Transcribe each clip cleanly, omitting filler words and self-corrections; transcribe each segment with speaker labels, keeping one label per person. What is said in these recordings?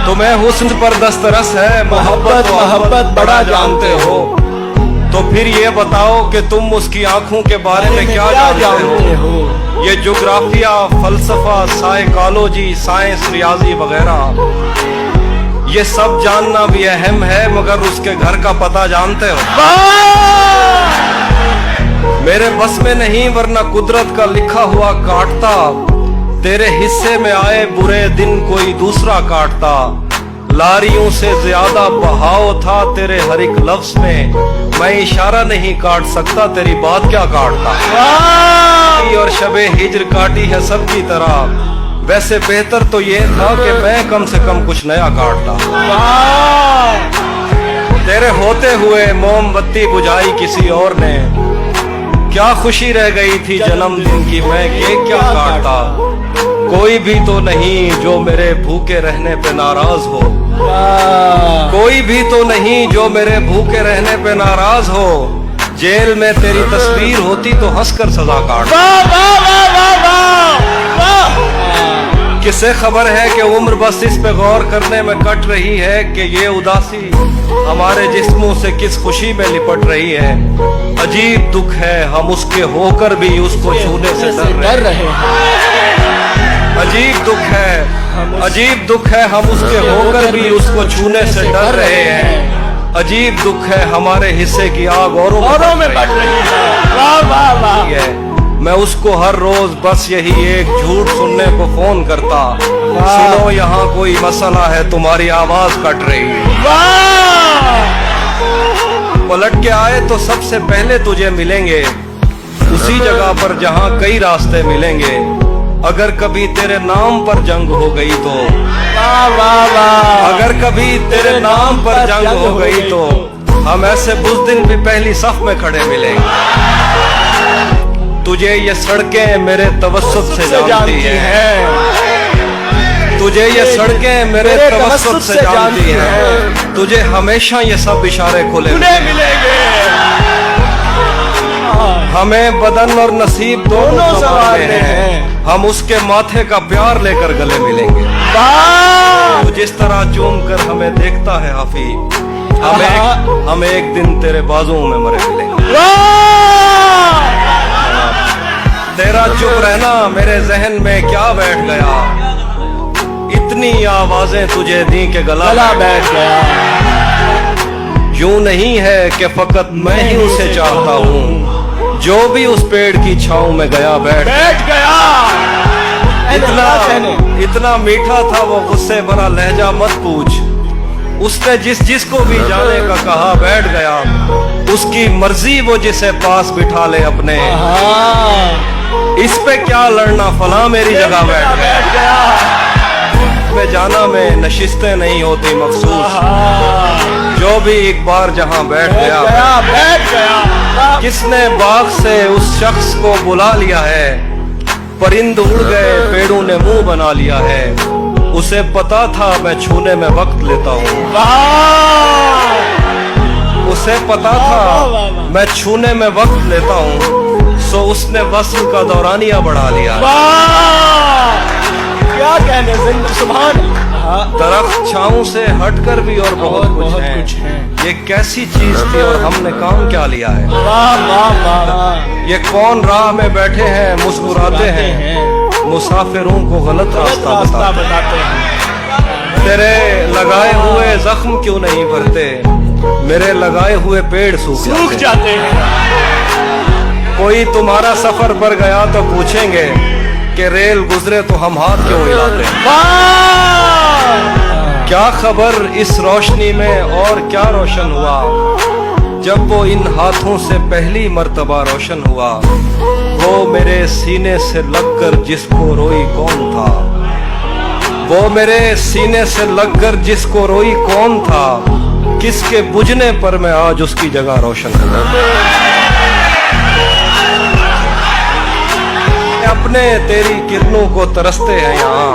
Speaker 1: तुम्हें हुस्न पर दस्तरस है, मोहब्बत मोहब्बत बड़ा जानते हो। तो फिर ये बताओ कि तुम उसकी आंखों के बारे में क्या जानते हो। ये ज्योग्राफिया, फलसफा, साइकोलॉजी, साइंस, रियाजी वगैरह, ये सब जानना भी अहम है, मगर उसके घर का पता जानते हो। मेरे बस में नहीं, वरना कुदरत का लिखा हुआ काटता। तेरे हिस्से में आए बुरे दिन कोई दूसरा काटता। लारियों से ज्यादा बहाव था तेरे हर एक लफ्ज में। मैं इशारा नहीं काट सकता, तेरी बात क्या काटता। और शबे हिज्र काटी है सबकी तरह। वैसे बेहतर तो ये था कि मैं कम से कम कुछ नया काटता। तेरे होते हुए मोमबत्ती बुझाई किसी और ने। क्या खुशी रह गई थी जन्मदिन की, मैं केक क्या काटता। कोई भी तो नहीं जो मेरे भूखे रहने पे नाराज हो। कोई भी तो नहीं जो मेरे भूखे रहने पे नाराज हो। जेल में तेरी तस्वीर होती तो हंसकर सजा काट। किसे खबर है कि उम्र बस इस पे गौर करने में कट रही है कि ये उदासी हमारे जिस्मों से किस खुशी में लिपट रही है। अजीब दुख है हम उसके होकर भी उसको छूने से डर रहे हैं। अजीब दुख है, अजीब दुख है हम उसके होकर भी उसको छूने से डर रहे हैं। अजीब दुख है हमारे हिस्से की आग औरों में बढ़ रही है। वाह वाह वाह। मैं उसको हर रोज बस यही एक झूठ सुनने को फोन करता। सुनो यहाँ कोई मसला है, तुम्हारी आवाज कट रही है। पलट के आए तो सबसे पहले तुझे मिलेंगे उसी जगह पर जहाँ कई रास्ते मिलेंगे। अगर कभी तेरे नाम पर जंग हो गई तो, अगर कभी तेरे नाम पर जंग हो गई तो हम ऐसे बुज़दिल भी पहली सफ में खड़े मिलेंगे। तुझे ये सड़कें मेरे तवस्सुत से जानती हैं। तुझे ये सड़कें मेरे तवस्सुत से जानती हैं। तुझे हमेशा ये सब इशारे खुले मिलेंगे। हमें बदन और नसीब दोनों संवारने हैं। हम उसके माथे का प्यार लेकर गले मिलेंगे। तो जिस तरह चूम कर हमें देखता है हाफी, हम एक दिन तेरे बाजुओं में मरे मिलेंगे। तेरा चुप रहना मेरे जहन में क्या बैठ गया। इतनी आवाजें तुझे दी के गला बैठ गया। यूं नहीं है कि फकत मैं ही उसे चाहता हूँ। जो भी उस पेड़ की छांव में गया बैठ गया। इतना मीठा था वो गुस्से भरा लहजा मत पूछ। उसने जिसको भी जाने का कहा बैठ गया। उसकी मर्जी वो जिसे पास बिठा ले अपने। इस पे क्या लड़ना, फला मेरी जगह बैठ गया। में जाना में नशिस्तें नहीं होती मखसूस। जो भी एक बार जहां बैठ गया। किसने बाग से उस शख्स को बुला लिया है। परिंद उड़ गए, पेड़ों ने मुंह बना लिया है। उसे पता था मैं छूने में वक्त लेता हूँ। उसे पता था मैं छूने में वक्त लेता हूँ। सो उसने वस्ल का दौरानिया बढ़ा लिया। क्या कहने सुभान। दरख्त छाँव से हटकर भी और बहुत कुछ है। ये कैसी चीज थी और हमने काम क्या लिया है। ये कौन राह में बैठे हैं मुस्कुराते हैं। मुसाफिरों को गलत रास्ता बताते हैं। तेरे लगाए हुए जख्म क्यों नहीं भरते। मेरे लगाए हुए पेड़ सूख जाते हैं। कोई तुम्हारा सफर पर गया तो पूछेंगे कि रेल गुजरे तो हम हाथ क्यों हिलाते हैं। क्या खबर इस रोशनी में और क्या रोशन हुआ। जब वो इन हाथों से पहली मर्तबा रोशन हुआ। वो मेरे सीने से लगकर जिसको रोई कौन था। वो मेरे सीने से लगकर जिसको रोई कौन था। किसके बुझने पर मैं आज उसकी जगह रोशन हुआ। अपने तेरी किरणों को तरसते हैं यहाँ।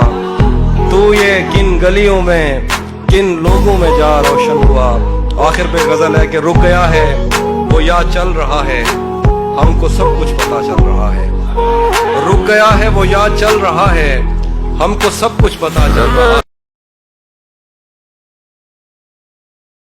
Speaker 1: तू ये किन गलियों में किन लोगों में जा रोशन हुआ। आखिर पे गजल है कि रुक गया है वो या चल रहा है। हमको सब कुछ पता चल रहा है। रुक गया है वो या चल रहा है। हमको सब कुछ पता चल रहा है।